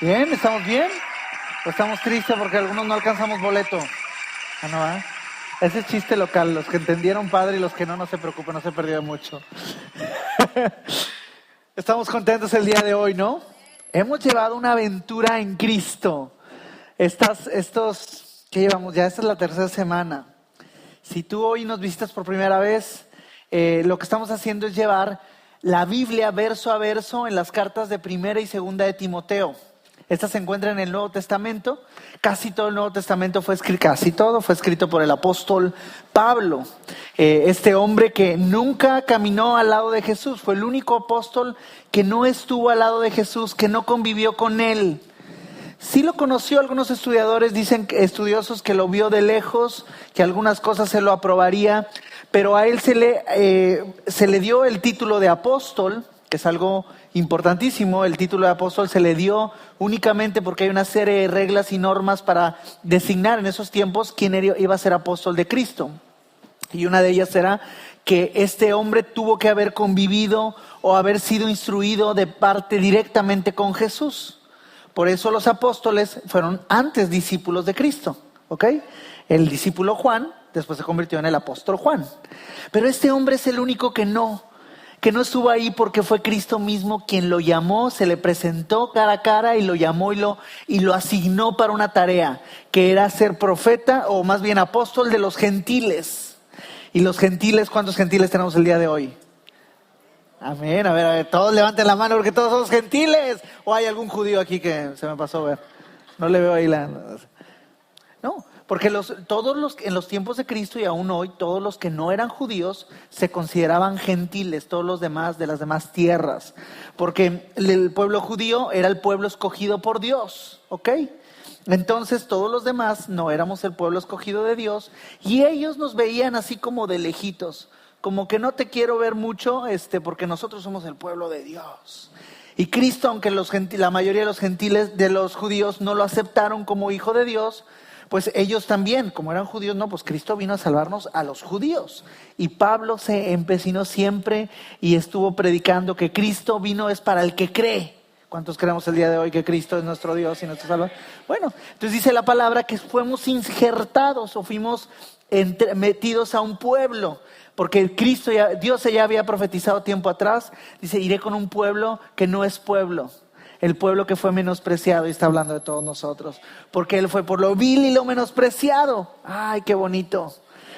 ¿Bien? ¿Estamos bien? ¿O estamos tristes porque algunos no alcanzamos boleto? Ah, no, ¿eh? Ese es chiste local. Los que entendieron, padre, y los que no, no se preocupen, no se perdió mucho. Estamos contentos el día de hoy, ¿no? Hemos llevado una aventura en Cristo. ¿Qué llevamos? Ya esta es la tercera semana. Si tú hoy nos visitas por primera vez, lo que estamos haciendo es llevar la Biblia verso a verso en las cartas de Primera y Segunda de Timoteo. Estas se encuentran en el Nuevo Testamento. Casi todo el Nuevo Testamento fue escrito por el apóstol Pablo. Este hombre que nunca caminó al lado de Jesús. Fue el único apóstol que no estuvo al lado de Jesús, que no convivió con él. Sí lo conoció, algunos estudiosos dicen que lo vio de lejos, que algunas cosas se lo aprobaría, pero a él se le dio el título de apóstol, que es algo importantísimo. El título de apóstol se le dio únicamente porque hay una serie de reglas y normas para designar en esos tiempos quién iba a ser apóstol de Cristo. Y una de ellas era que este hombre tuvo que haber convivido o haber sido instruido de parte directamente con Jesús. Por eso los apóstoles fueron antes discípulos de Cristo, ¿ok? El discípulo Juan después se convirtió en el apóstol Juan. Pero este hombre es el único que no estuvo ahí porque fue Cristo mismo quien lo llamó, se le presentó cara a cara y lo llamó y lo asignó para una tarea, que era ser profeta o más bien apóstol de los gentiles. Y los gentiles, ¿cuántos gentiles tenemos el día de hoy? Amén, a ver, todos levanten la mano porque todos somos gentiles. ¿O hay algún judío aquí que se me pasó a ver? No le veo ahí No, porque en los tiempos de Cristo y aún hoy, todos los que no eran judíos se consideraban gentiles, todos los demás de las demás tierras. Porque el pueblo judío era el pueblo escogido por Dios, ¿ok? Entonces todos los demás no éramos el pueblo escogido de Dios y ellos nos veían así como de lejitos. Como que no te quiero ver mucho, porque nosotros somos el pueblo de Dios. Y Cristo, aunque la mayoría de los gentiles, de los judíos, no lo aceptaron como hijo de Dios, pues ellos también, como eran judíos, no, pues Cristo vino a salvarnos a los judíos. Y Pablo se empecinó siempre y estuvo predicando que Cristo vino es para el que cree. ¿Cuántos creemos el día de hoy que Cristo es nuestro Dios y nuestro Salvador? Bueno, entonces dice la palabra que fuimos injertados o fuimos metidos a un pueblo. Porque Dios ya había profetizado tiempo atrás. Dice, iré con un pueblo que no es pueblo. El pueblo que fue menospreciado, y está hablando de todos nosotros. Porque Él fue por lo vil y lo menospreciado. Ay, qué bonito.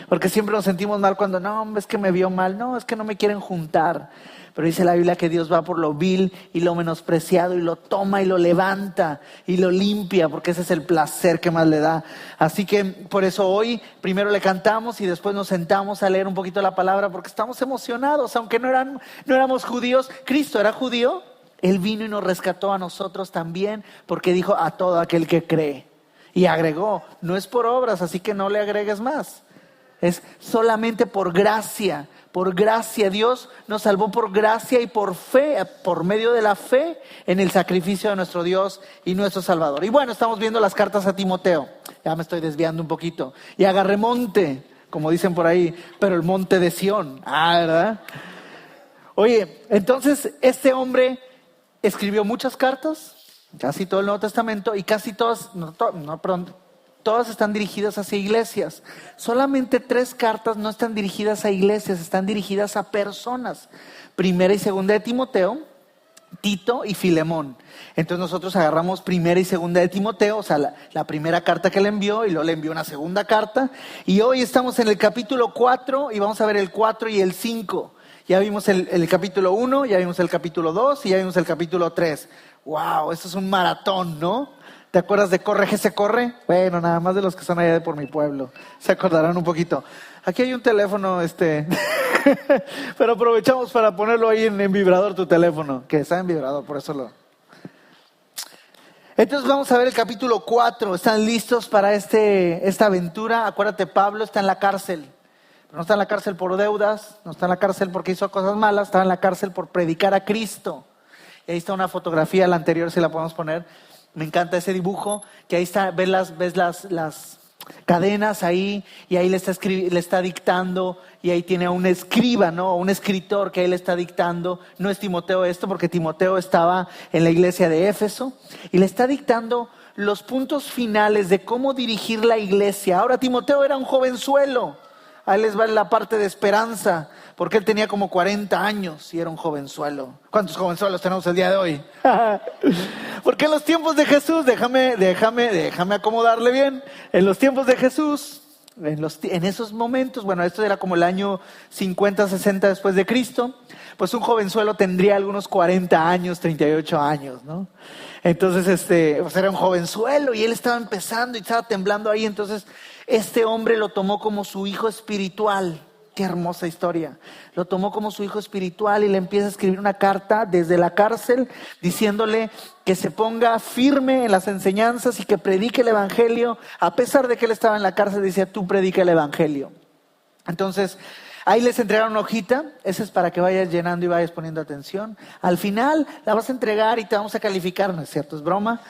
Porque siempre nos sentimos mal cuando, no, es que me vio mal. No, es que no me quieren juntar. Pero dice la Biblia que Dios va por lo vil y lo menospreciado y lo toma y lo levanta y lo limpia, porque ese es el placer que más le da. Así que por eso hoy primero le cantamos y después nos sentamos a leer un poquito la palabra, porque estamos emocionados, aunque no éramos judíos. Cristo era judío, Él vino y nos rescató a nosotros también, porque dijo a todo aquel que cree. Y agregó, no es por obras, así que no le agregues más. Es solamente por gracia. Por gracia, Dios nos salvó por gracia y por fe, por medio de la fe en el sacrificio de nuestro Dios y nuestro Salvador. Y bueno, estamos viendo las cartas a Timoteo. Ya me estoy desviando un poquito. Y agarré monte, como dicen por ahí, pero el monte de Sión. ¿Verdad? Oye, entonces este hombre escribió muchas cartas, casi todo el Nuevo Testamento, y casi todas, todas están dirigidas hacia iglesias. Solamente 3 cartas no están dirigidas a iglesias, están dirigidas a personas. Primera y Segunda de Timoteo, Tito y Filemón. Entonces nosotros agarramos Primera y Segunda de Timoteo, o sea, la primera carta que le envió, y luego le envió una segunda carta. Y hoy estamos en el capítulo 4 y vamos a ver el 4 y el 5. Ya vimos el capítulo 1, ya vimos el capítulo 2 y ya vimos el capítulo 3. ¡Wow! Esto es un maratón, ¿no? ¿Te acuerdas de Corre, que se corre? Bueno, nada más de los que están allá de por mi pueblo. Se acordarán un poquito. Aquí hay un teléfono, pero aprovechamos para ponerlo ahí en vibrador tu teléfono. Que está en vibrador, por eso Entonces vamos a ver el capítulo 4. ¿Están listos para esta aventura? Acuérdate, Pablo está en la cárcel. Pero no está en la cárcel por deudas, no está en la cárcel porque hizo cosas malas, está en la cárcel por predicar a Cristo. Y ahí está una fotografía, la anterior si la podemos poner. Me encanta ese dibujo, que ahí está, ves cadenas ahí, y ahí le está dictando, y ahí tiene a un escriba, ¿no? Un escritor que ahí le está dictando. No es Timoteo esto, porque Timoteo estaba en la iglesia de Éfeso, y le está dictando los puntos finales de cómo dirigir la iglesia. Ahora Timoteo era un jovenzuelo. Ahí les va la parte de esperanza, porque él tenía como 40 años y era un jovenzuelo. ¿Cuántos jovenzuelos tenemos el día de hoy? Porque en los tiempos de Jesús, déjame acomodarle bien. En los tiempos de Jesús, en esos momentos, bueno, esto era como el año 50, 60 después de Cristo, pues un jovenzuelo tendría algunos 40 años, 38 años, ¿no? Entonces, pues era un jovenzuelo y él estaba empezando y estaba temblando ahí. Entonces, este hombre lo tomó como su hijo espiritual. Qué hermosa historia. Lo tomó como su hijo espiritual y le empieza a escribir una carta desde la cárcel diciéndole que se ponga firme en las enseñanzas y que predique el evangelio. A pesar de que él estaba en la cárcel, decía: tú predica el evangelio. Entonces, ahí les entregaron una hojita. Esa es para que vayas llenando y vayas poniendo atención. Al final la vas a entregar y te vamos a calificar. No es cierto, es broma.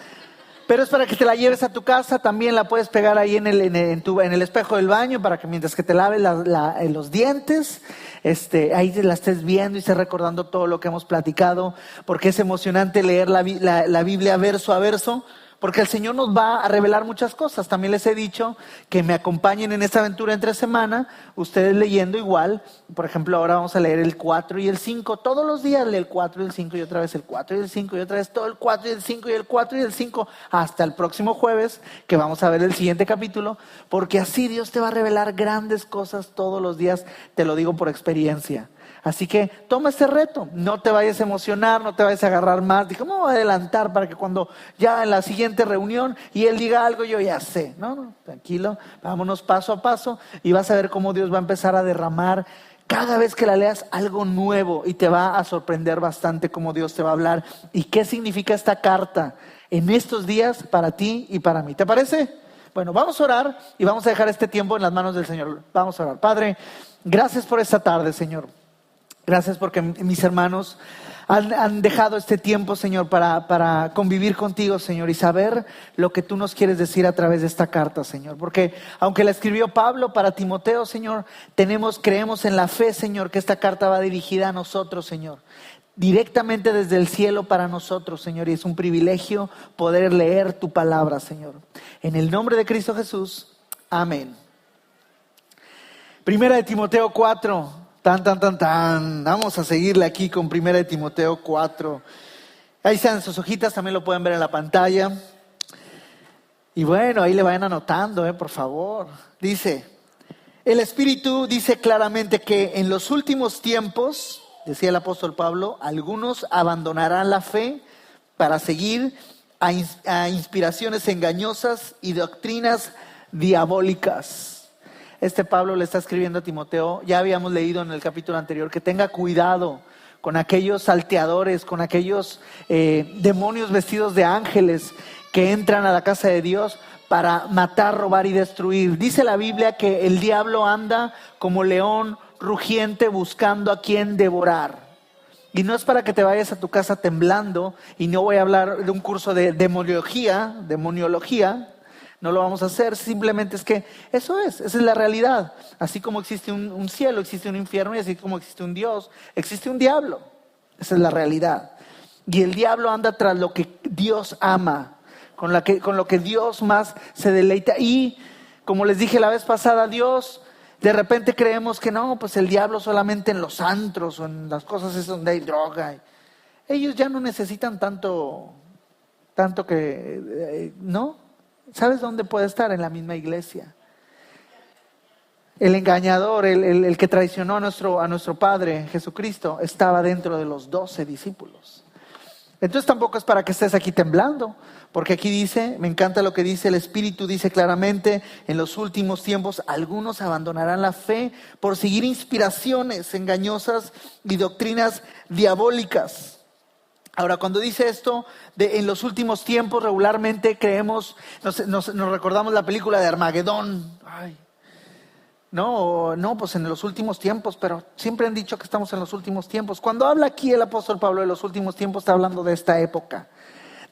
Pero es para que te la lleves a tu casa. También la puedes pegar ahí en el espejo del baño, para que mientras que te laves los dientes, ahí te la estés viendo y estés recordando todo lo que hemos platicado. Porque es emocionante leer la Biblia verso a verso, porque el Señor nos va a revelar muchas cosas. También les he dicho que me acompañen en esta aventura entre semana, ustedes leyendo igual. Por ejemplo, ahora vamos a leer el 4 y el 5. Todos los días lee el 4 y el 5 y otra vez el 4 y el 5 y otra vez todo el 4 y el 5 y el 4 y el 5 hasta el próximo jueves, que vamos a ver el siguiente capítulo. Porque así Dios te va a revelar grandes cosas todos los días, te lo digo por experiencia. Así que toma este reto, no te vayas a emocionar, no te vayas a agarrar más. Dije, me voy a adelantar para que cuando ya en la siguiente reunión y él diga algo, yo ya sé. No, tranquilo, vámonos paso a paso y vas a ver cómo Dios va a empezar a derramar cada vez que la leas algo nuevo, y te va a sorprender bastante cómo Dios te va a hablar y qué significa esta carta en estos días para ti y para mí. ¿Te parece? Bueno, vamos a orar y vamos a dejar este tiempo en las manos del Señor. Vamos a orar. Padre, gracias por esta tarde, Señor. Gracias porque mis hermanos han dejado este tiempo, Señor, para convivir contigo, Señor, y saber lo que tú nos quieres decir a través de esta carta, Señor. Porque aunque la escribió Pablo para Timoteo, Señor, creemos en la fe, Señor, que esta carta va dirigida a nosotros, Señor, directamente desde el cielo para nosotros, Señor, y es un privilegio poder leer tu palabra, Señor. En el nombre de Cristo Jesús, amén. Primera de Timoteo 4. Vamos a seguirle aquí con Primera de Timoteo 4. Ahí están sus hojitas, también lo pueden ver en la pantalla. Y bueno, ahí le vayan anotando, por favor. Dice, el Espíritu dice claramente que en los últimos tiempos, decía el apóstol Pablo, algunos abandonarán la fe para seguir a inspiraciones engañosas y doctrinas diabólicas. Pablo le está escribiendo a Timoteo. Ya habíamos leído en el capítulo anterior que tenga cuidado con aquellos salteadores, con aquellos demonios vestidos de ángeles que entran a la casa de Dios para matar, robar y destruir. Dice la Biblia que el diablo anda como león rugiente buscando a quien devorar. Y no es para que te vayas a tu casa temblando, y no voy a hablar de un curso de demoniología. No lo vamos a hacer, simplemente es que esa es la realidad. Así como existe un cielo, existe un infierno, y así como existe un Dios, existe un diablo. Esa es la realidad. Y el diablo anda tras lo que Dios ama, con lo que Dios más se deleita. Y como les dije la vez pasada, Dios, de repente creemos que no, pues el diablo solamente en los antros o en las cosas es donde hay droga. Ellos ya no necesitan tanto que, ¿no? ¿Sabes dónde puede estar? En la misma iglesia. El engañador, el que traicionó a nuestro Padre Jesucristo, estaba dentro de los 12 discípulos. Entonces tampoco es para que estés aquí temblando, porque aquí dice, me encanta lo que dice el Espíritu, dice claramente, en los últimos tiempos algunos abandonarán la fe por seguir inspiraciones engañosas y doctrinas diabólicas. Ahora, cuando dice esto, en los últimos tiempos, regularmente creemos, nos recordamos la película de Armagedón. No, pues en los últimos tiempos, pero siempre han dicho que estamos en los últimos tiempos. Cuando habla aquí el apóstol Pablo de los últimos tiempos, está hablando de esta época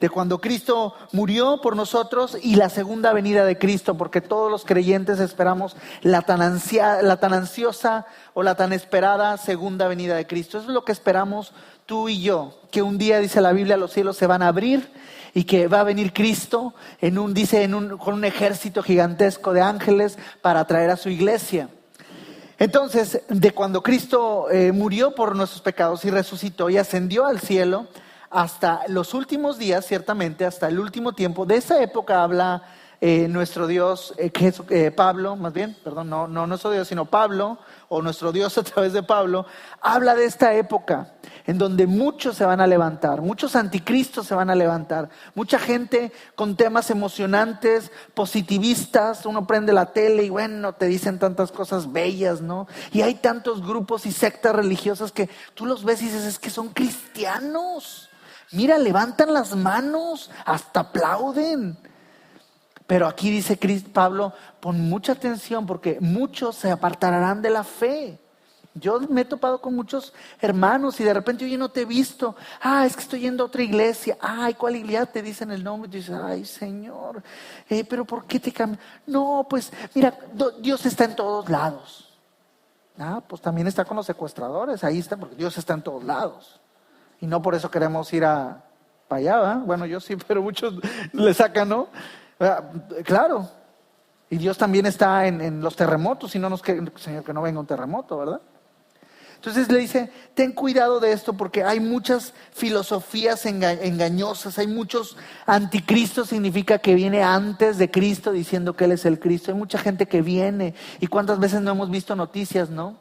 de cuando Cristo murió por nosotros y la segunda venida de Cristo, porque todos los creyentes esperamos la tan ansiosa o la tan esperada segunda venida de Cristo. Eso es lo que esperamos tú y yo, que un día, dice la Biblia, los cielos se van a abrir y que va a venir Cristo con un ejército gigantesco de ángeles para traer a su iglesia. Entonces, de cuando Cristo murió por nuestros pecados y resucitó y ascendió al cielo, hasta los últimos días, ciertamente, hasta el último tiempo, de esa época habla nuestro Dios, Pablo, más bien, perdón, no nuestro Dios, sino Pablo, o nuestro Dios a través de Pablo, habla de esta época en donde muchos se van a levantar, muchos anticristos se van a levantar, mucha gente con temas emocionantes, positivistas. Uno prende la tele y bueno, te dicen tantas cosas bellas, ¿no? Y hay tantos grupos y sectas religiosas que tú los ves y dices, es que son cristianos. Mira, levantan las manos, hasta aplauden. Pero aquí dice Pablo, pon mucha atención porque muchos se apartarán de la fe. Yo me he topado con muchos hermanos y de repente, oye, no te he visto. Es que estoy yendo a otra iglesia. ¿Cuál iglesia? Te dicen el nombre y dices, ay, Señor, pero ¿por qué te cambias? No, pues mira, Dios está en todos lados. Pues también está con los secuestradores, ahí está, porque Dios está en todos lados. Y no por eso queremos ir para allá, ¿verdad? Bueno, yo sí, pero muchos le sacan, ¿no? Claro. Y Dios también está en los terremotos, y no nos quiere, Señor, que no venga un terremoto, ¿verdad? Entonces le dice, ten cuidado de esto porque hay muchas filosofías engañosas, hay muchos anticristos, significa que viene antes de Cristo diciendo que Él es el Cristo. Hay mucha gente que viene, y cuántas veces no hemos visto noticias, ¿no?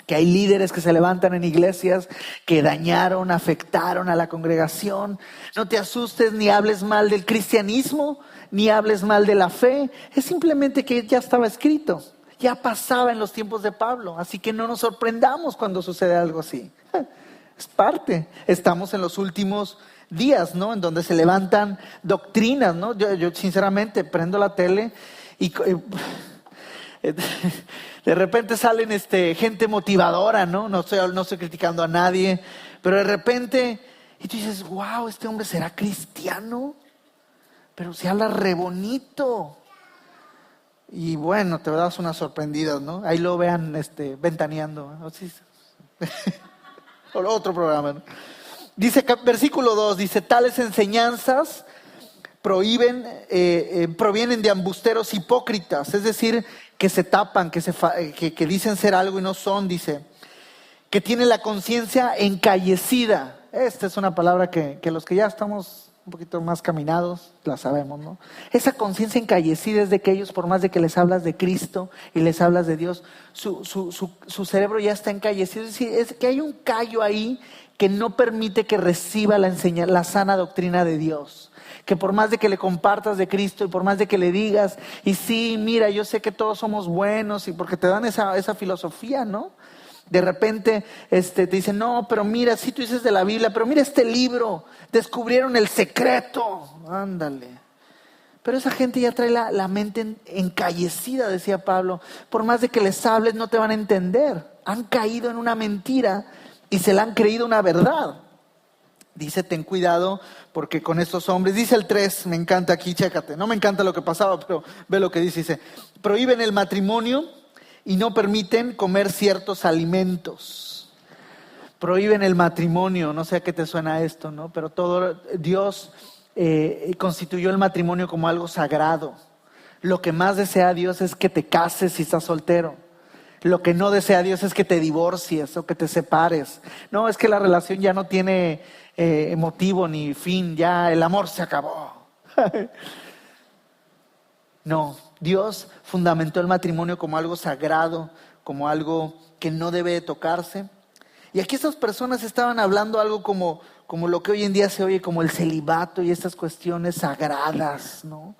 Que hay líderes que se levantan en iglesias que dañaron, afectaron a la congregación. No te asustes ni hables mal del cristianismo, ni hables mal de la fe. Es simplemente que ya estaba escrito, ya pasaba en los tiempos de Pablo. Así que no nos sorprendamos cuando sucede algo así. Es parte. Estamos en los últimos días, ¿no? En donde se levantan doctrinas, ¿no? Yo sinceramente prendo la tele y de repente salen gente motivadora, ¿no? No estoy criticando a nadie, pero de repente, y tú dices, wow, este hombre será cristiano, pero se habla re bonito. Y bueno, te das unas sorprendidas, ¿no? Ahí lo vean ventaneando, ¿no? Sí. O otro programa, ¿no? Dice, versículo 2, dice, tales enseñanzas provienen de embusteros hipócritas, es decir, que se tapan, que dicen ser algo y no son, dice, que tienen la conciencia encallecida. Esta es una palabra que los que ya estamos un poquito más caminados la sabemos, ¿no? Esa conciencia encallecida es de que ellos, por más de que les hablas de Cristo y les hablas de Dios, su cerebro ya está encallecido. Es decir, es que hay un callo ahí que no permite que reciba la sana doctrina de Dios. Que por más de que le compartas de Cristo y por más de que le digas, y sí, mira, yo sé que todos somos buenos, y porque te dan esa filosofía, ¿no? De repente te dicen, no, pero mira, sí tú dices de la Biblia, pero mira este libro, descubrieron el secreto, ándale. Pero esa gente ya trae la mente encallecida, decía Pablo. Por más de que les hables, no te van a entender. Han caído en una mentira y se la han creído una verdad. Dice, ten cuidado porque con estos hombres, dice el 3, me encanta aquí, chécate, no me encanta lo que pasaba, pero ve lo que dice, prohíben el matrimonio y no permiten comer ciertos alimentos. Prohíben el matrimonio, no sé a qué te suena esto, ¿no? Pero Dios constituyó el matrimonio como algo sagrado. Lo que más desea Dios es que te cases si estás soltero. Lo que no desea Dios es que te divorcies o que te separes. No, es que la relación ya no tiene motivo ni fin, ya el amor se acabó. No, Dios fundamentó el matrimonio como algo sagrado, como algo que no debe de tocarse. Y aquí estas personas estaban hablando algo como lo que hoy en día se oye como el celibato y estas cuestiones sagradas, ¿no?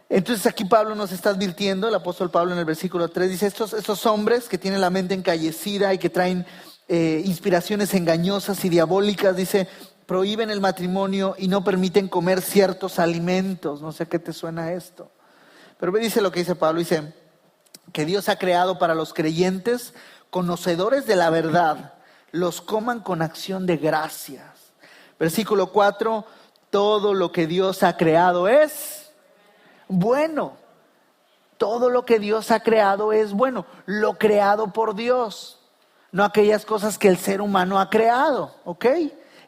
Entonces aquí Pablo nos está advirtiendo, el apóstol Pablo en el versículo 3 dice, estos hombres que tienen la mente encallecida y que traen inspiraciones engañosas y diabólicas, dice, prohíben el matrimonio y no permiten comer ciertos alimentos. No sé a qué te suena esto. Pero dice lo que dice Pablo, dice que Dios ha creado para los creyentes, conocedores de la verdad, los coman con acción de gracias. Versículo 4, todo lo que Dios ha creado es bueno. Todo lo que Dios ha creado es bueno. Lo creado por Dios. No aquellas cosas que el ser humano ha creado, ¿ok?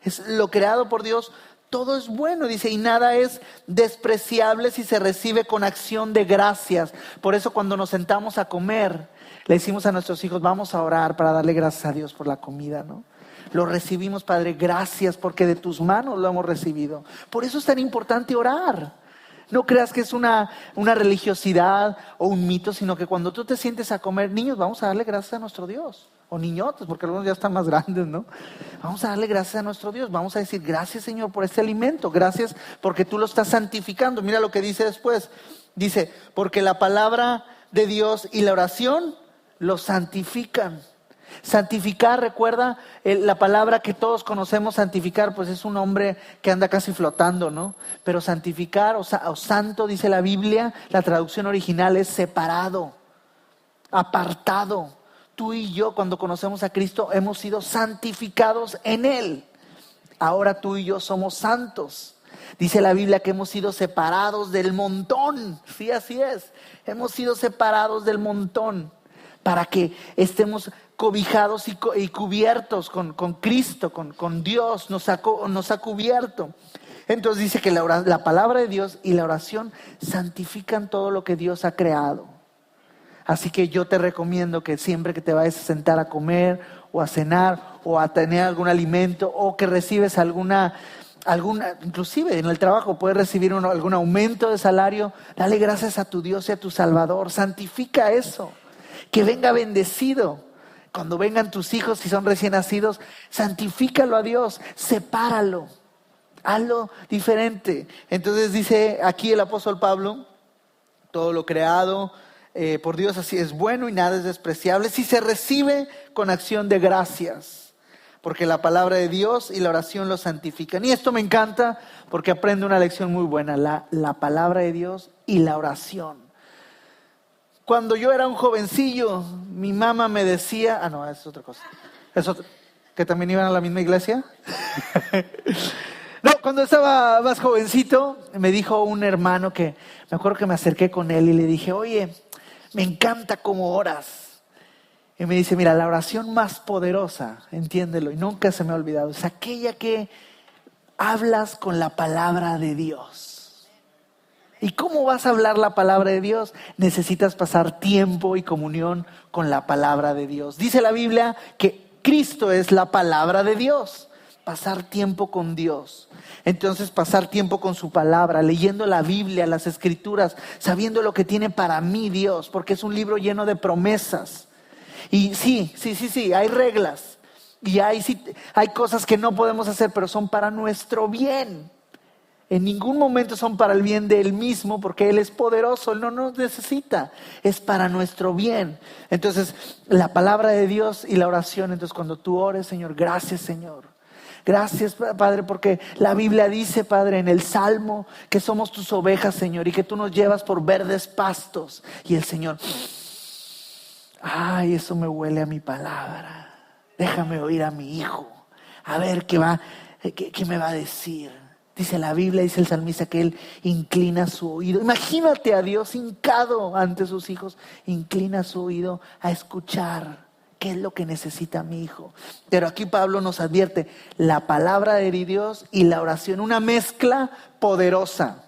Es lo creado por Dios. Todo es bueno, dice, y nada es despreciable si se recibe con acción de gracias. Por eso cuando nos sentamos a comer, le decimos a nuestros hijos, vamos a orar para darle gracias a Dios por la comida, ¿no? Lo recibimos, Padre, gracias porque de tus manos lo hemos recibido. Por eso es tan importante orar. No creas que es una religiosidad o un mito, sino que cuando tú te sientes a comer, niños, vamos a darle gracias a nuestro Dios. O niñotes, porque algunos ya están más grandes, ¿no? Vamos a darle gracias a nuestro Dios. Vamos a decir, gracias, Señor, por este alimento. Gracias porque tú lo estás santificando. Mira lo que dice después. Dice, porque la palabra de Dios y la oración lo santifican. Santificar, recuerda, la palabra que todos conocemos, santificar, pues es un hombre que anda casi flotando, ¿no? Pero santificar o santo, dice la Biblia, la traducción original es separado, apartado. Tú y yo, cuando conocemos a Cristo, hemos sido santificados en Él. Ahora tú y yo somos santos. Dice la Biblia que hemos sido separados del montón. Sí, así es. Hemos sido separados del montón para que estemos cobijados y cubiertos con Cristo, con Dios. Nos ha cubierto. Entonces dice que la palabra de Dios y la oración santifican todo lo que Dios ha creado. Así que yo te recomiendo que siempre que te vayas a sentar a comer o a cenar o a tener algún alimento o que recibes alguna, inclusive en el trabajo puedes recibir algún aumento de salario, dale gracias a tu Dios y a tu Salvador, santifica eso, que venga bendecido. Cuando vengan tus hijos, si son recién nacidos, santifícalo a Dios, sepáralo, hazlo diferente. Entonces dice aquí el apóstol Pablo, todo lo creado por Dios así es bueno y nada es despreciable si se recibe con acción de gracias, porque la palabra de Dios y la oración lo santifican. Y esto me encanta porque aprendo una lección muy buena, la palabra de Dios y la oración. Cuando yo era un jovencillo, mi mamá me decía, es otra cosa, que también iban a la misma iglesia. No, cuando estaba más jovencito, me dijo un hermano que, me acuerdo que me acerqué con él y le dije, oye, me encanta cómo oras. Y me dice, mira, la oración más poderosa, entiéndelo, y nunca se me ha olvidado, es aquella que hablas con la palabra de Dios. ¿Y cómo vas a hablar la palabra de Dios? Necesitas pasar tiempo y comunión con la palabra de Dios. Dice la Biblia que Cristo es la palabra de Dios. Pasar tiempo con Dios. Entonces pasar tiempo con su palabra, leyendo la Biblia, las Escrituras, sabiendo lo que tiene para mí Dios, porque es un libro lleno de promesas. Y sí, hay reglas. Y hay cosas que no podemos hacer, pero son para nuestro bien. En ningún momento son para el bien de Él mismo, porque Él es poderoso, Él no nos necesita, es para nuestro bien. Entonces, la palabra de Dios y la oración, entonces cuando tú ores, Señor, gracias Señor. Gracias, Padre, porque la Biblia dice, Padre, en el Salmo, que somos tus ovejas, Señor, y que tú nos llevas por verdes pastos. Y el Señor, ay, eso me huele a mi palabra. Déjame oír a mi hijo, a ver qué me va a decir. Dice la Biblia, dice el salmista, que Él inclina su oído. Imagínate a Dios hincado ante sus hijos, inclina su oído a escuchar. ¿Qué es lo que necesita mi hijo? Pero aquí Pablo nos advierte, la palabra de Dios y la oración, una mezcla poderosa.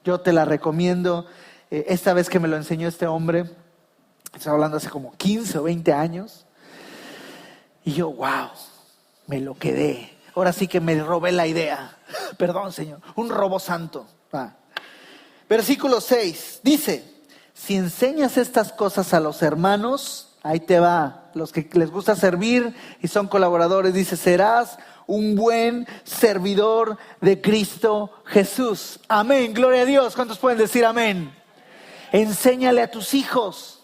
Yo te la recomiendo. Esta vez que me lo enseñó este hombre, estoy hablando hace como 15 o 20 años, y yo, wow, me lo quedé. Ahora sí que me robé la idea. Perdón, Señor, un robo santo. Versículo 6, dice, si enseñas estas cosas a los hermanos, ahí te va, los que les gusta servir y son colaboradores, dice, serás un buen servidor de Cristo Jesús. Amén, gloria a Dios. ¿Cuántos pueden decir amén? Enséñale a tus hijos,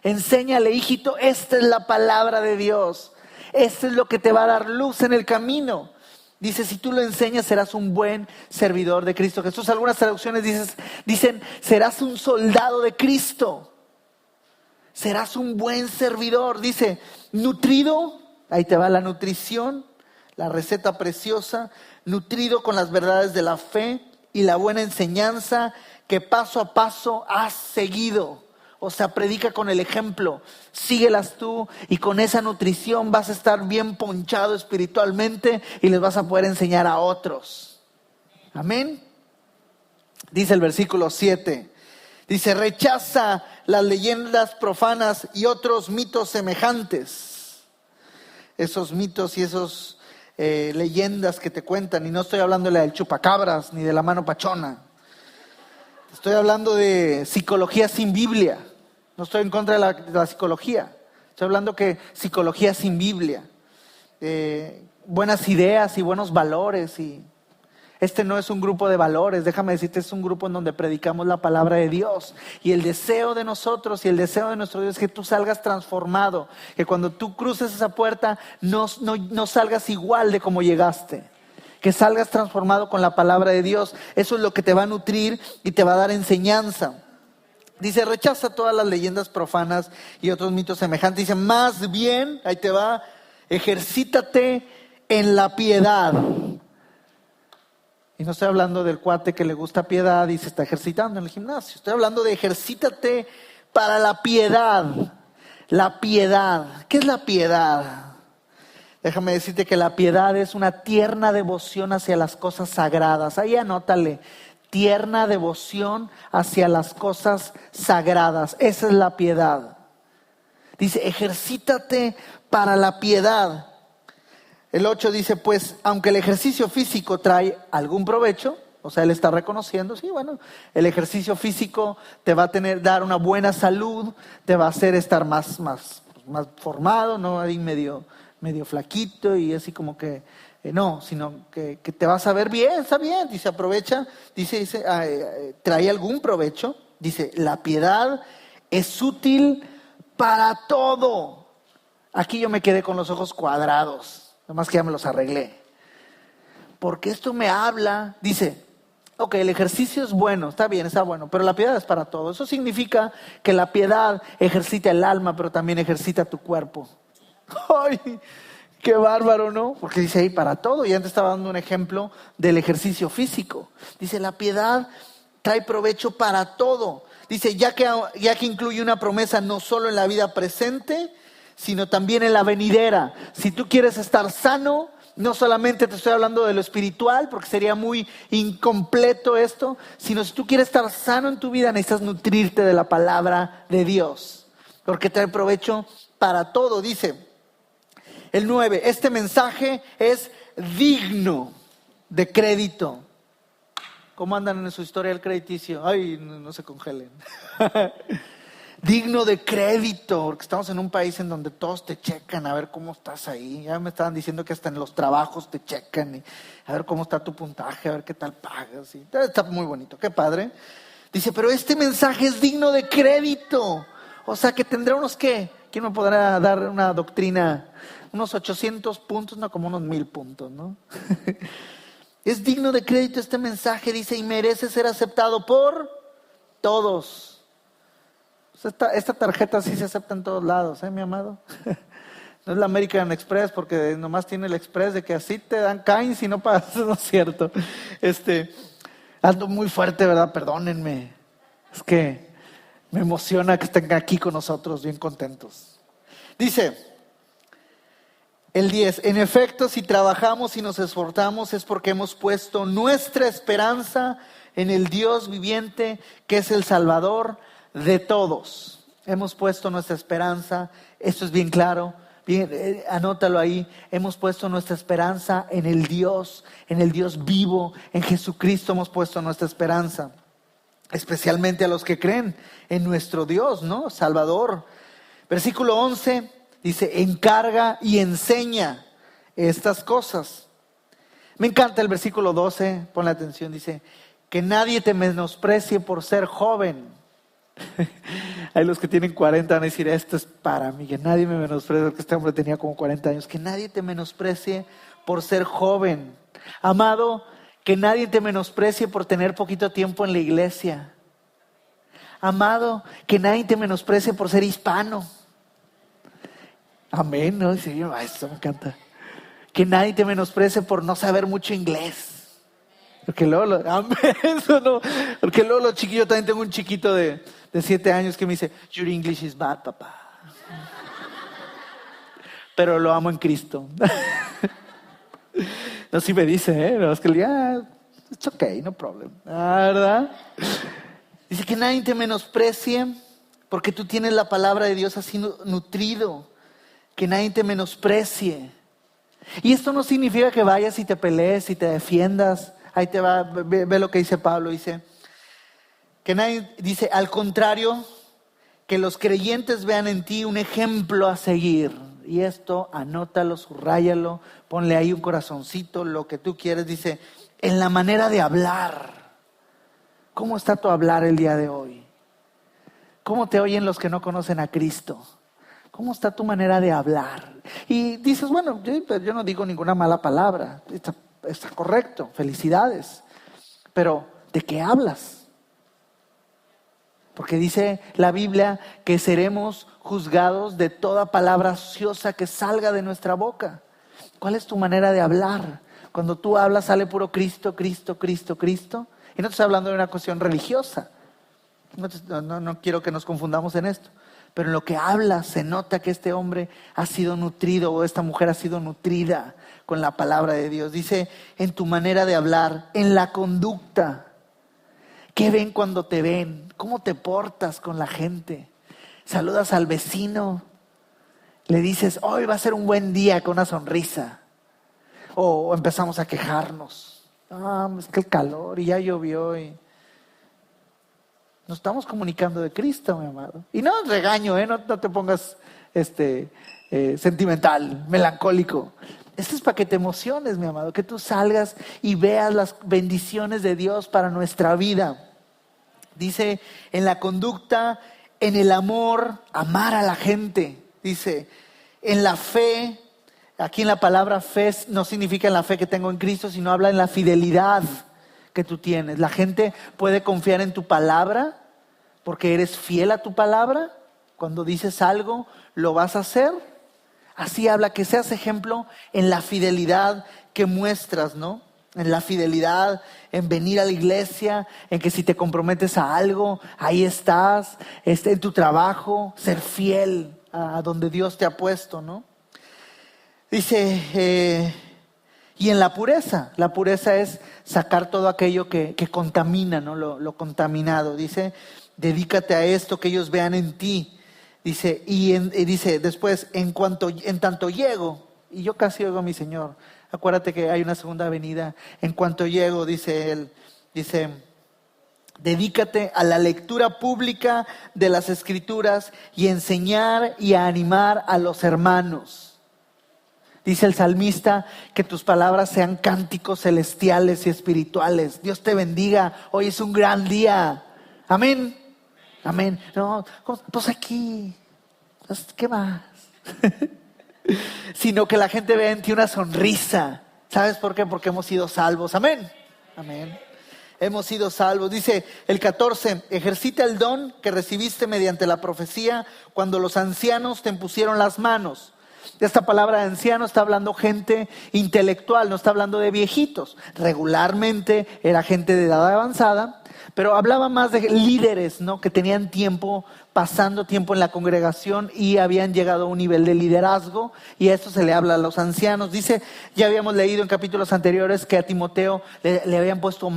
enséñale, hijito, esta es la palabra de Dios. Esto es lo que te va a dar luz en el camino. Dice, si tú lo enseñas, serás un buen servidor de Cristo Jesús. Algunas traducciones dicen, serás un soldado de Cristo. Serás un buen servidor. Dice, nutrido, ahí te va la nutrición. la receta preciosa, nutrido con las verdades de la fe y la buena enseñanza que paso a paso has seguido. O sea, predica con el ejemplo, síguelas tú y con esa nutrición vas a estar bien ponchado espiritualmente y les vas a poder enseñar a otros. Amén. Dice el versículo 7, dice, rechaza las leyendas profanas y otros mitos semejantes. Esos mitos y esos leyendas que te cuentan, y no estoy hablando de la del chupacabras ni de la mano pachona. Estoy hablando de psicología sin Biblia. No estoy en contra de la psicología. Estoy hablando que psicología sin Biblia. Buenas ideas y buenos valores. Y este no es un grupo de valores. Déjame decirte, es un grupo en donde predicamos la palabra de Dios. Y el deseo de nosotros y el deseo de nuestro Dios es que tú salgas transformado. Que cuando tú cruces esa puerta no salgas igual de como llegaste. Que salgas transformado con la palabra de Dios. Eso es lo que te va a nutrir y te va a dar enseñanza. Dice, rechaza todas las leyendas profanas y otros mitos semejantes. Dice, más bien, ahí te va, ejercítate en la piedad. Y no estoy hablando del cuate que le gusta piedad y se está ejercitando en el gimnasio. Estoy hablando de ejercítate para la piedad. La piedad. ¿Qué es la piedad? Déjame decirte que la piedad es una tierna devoción hacia las cosas sagradas. Ahí anótale. Tierna devoción hacia las cosas sagradas. Esa es la piedad. Dice, ejercítate para la piedad. El 8 dice, pues, aunque el ejercicio físico trae algún provecho, o sea, él está reconociendo, sí, bueno, el ejercicio físico te va a dar una buena salud, te va a hacer estar más formado, no ahí medio flaquito y así como que... No, sino que te vas a ver bien, está bien, dice, aprovecha, dice, trae algún provecho, dice, la piedad es útil para todo. Aquí yo me quedé con los ojos cuadrados, nomás que ya me los arreglé. Porque esto me habla, dice, ok, el ejercicio es bueno, está bien, está bueno, pero la piedad es para todo. Eso significa que la piedad ejercita el alma, pero también ejercita tu cuerpo. ¡Ay! Qué bárbaro, ¿no? Porque dice ahí para todo. Y antes estaba dando un ejemplo del ejercicio físico. Dice, la piedad trae provecho para todo. Dice, ya que incluye una promesa no solo en la vida presente, sino también en la venidera. Si tú quieres estar sano, no solamente te estoy hablando de lo espiritual, porque sería muy incompleto esto, sino si tú quieres estar sano en tu vida, necesitas nutrirte de la palabra de Dios. Porque trae provecho para todo, dice. El 9, este mensaje es digno de crédito. ¿Cómo andan en su historia el crediticio? Ay, no se congelen. Digno de crédito, porque estamos en un país en donde todos te checan a ver cómo estás ahí. Ya me estaban diciendo que hasta en los trabajos te checan y a ver cómo está tu puntaje, a ver qué tal pagas. Y está muy bonito, qué padre. Dice, pero este mensaje es digno de crédito. O sea que tendrá unos ¿qué? ¿Quién me podrá dar una doctrina? Unos 800 puntos, no, como unos 1000 puntos, ¿no? Es digno de crédito este mensaje, dice, y merece ser aceptado por todos. Esta tarjeta sí se acepta en todos lados, mi amado. No es la American Express, porque nomás tiene el Express de que así te dan caen si no pagas, no es cierto. Ando muy fuerte, ¿verdad? Perdónenme. Es que me emociona que estén aquí con nosotros, bien contentos. Dice... El 10, en efecto, si trabajamos y nos esforzamos es porque hemos puesto nuestra esperanza en el Dios viviente, que es el Salvador de todos. Hemos puesto nuestra esperanza, esto es bien claro, bien, anótalo ahí, hemos puesto nuestra esperanza en el Dios vivo, en Jesucristo hemos puesto nuestra esperanza. Especialmente a los que creen en nuestro Dios, ¿no? Salvador. Versículo 11. Dice, encarga y enseña estas cosas. Me encanta el versículo 12, ponle atención, dice, que nadie te menosprecie por ser joven. Hay los que tienen 40 van a decir, esto es para mí, que nadie me menosprecie, porque este hombre tenía como 40 años. Que nadie te menosprecie por ser joven. Amado, que nadie te menosprecie por tener poquito tiempo en la iglesia. Amado, que nadie te menosprecie por ser hispano. Amén, ¿no? Sí, esto me encanta. que nadie te menosprecie por no saber mucho inglés. Porque luego, eso no, porque luego los chiquillos, yo también tengo un chiquito de 7 años que me dice, your English is bad, papá. Pero lo amo en Cristo. No, sí me dice, no, es que le diga, it's okay, no problem. ¿Verdad? Dice que nadie te menosprecie porque tú tienes la palabra de Dios así nutrido. Que nadie te menosprecie. Y esto no significa que vayas y te pelees y te defiendas. Ahí te va, ve lo que dice Pablo, dice que nadie, dice al contrario, que los creyentes vean en ti un ejemplo a seguir. Y esto, anótalo, subráyalo, ponle ahí un corazoncito, lo que tú quieres. Dice, en la manera de hablar. ¿Cómo está tu hablar el día de hoy? ¿Cómo te oyen los que no conocen a Cristo? ¿Cómo está tu manera de hablar? Y dices, bueno, yo no digo ninguna mala palabra. Está correcto, felicidades. Pero, ¿de qué hablas? Porque dice la Biblia que seremos juzgados de toda palabra ociosa que salga de nuestra boca. ¿Cuál es tu manera de hablar? Cuando tú hablas sale puro Cristo, Cristo, Cristo, Cristo. Y no te estoy hablando de una cuestión religiosa. No quiero que nos confundamos en esto. Pero en lo que hablas se nota que este hombre ha sido nutrido o esta mujer ha sido nutrida con la palabra de Dios. Dice, en tu manera de hablar, en la conducta. ¿Qué ven cuando te ven? ¿Cómo te portas con la gente? Saludas al vecino. Le dices, hoy va a ser un buen día con una sonrisa. O empezamos a quejarnos. Es que el calor y ya llovió y... Nos estamos comunicando de Cristo, mi amado. Y no regaño, no te pongas sentimental, melancólico. Esto es para que te emociones, mi amado. Que tú salgas y veas las bendiciones de Dios para nuestra vida. Dice, en la conducta, en el amor, amar a la gente. Dice, en la fe. Aquí en la palabra fe no significa en la fe que tengo en Cristo, sino habla en la fidelidad que tú tienes. La gente puede confiar en tu palabra porque eres fiel a tu palabra. Cuando dices algo, lo vas a hacer. Así habla, que seas ejemplo en la fidelidad que muestras, ¿no? En la fidelidad, en venir a la iglesia, en que si te comprometes a algo, ahí estás, en tu trabajo, ser fiel a donde Dios te ha puesto, ¿no? Dice, y en la pureza es sacar todo aquello que contamina, ¿no? Lo contaminado. Dice, dedícate a esto, que ellos vean en ti. Dice, dice después, en tanto llego, y yo casi oigo a mi Señor, acuérdate que hay una segunda venida, en cuanto llego, dice él, dice, dedícate a la lectura pública de las Escrituras y enseñar y a animar a los hermanos. Dice el salmista que tus palabras sean cánticos celestiales y espirituales. Dios te bendiga, hoy es un gran día. Amén. Amén. No, pues aquí, ¿qué más? Sino que la gente vea en ti una sonrisa. ¿Sabes por qué? Porque hemos sido salvos. Amén. Amén. Hemos sido salvos. Dice el 14, ejercita el don que recibiste mediante la profecía cuando los ancianos te impusieron las manos. Esta palabra de anciano está hablando gente intelectual, no está hablando de viejitos. Regularmente era gente de edad avanzada, pero hablaba más de líderes, ¿no? Que tenían pasando tiempo en la congregación y habían llegado a un nivel de liderazgo, y a esto se le habla a los ancianos. Dice, ya habíamos leído en capítulos anteriores que a Timoteo le habían impuesto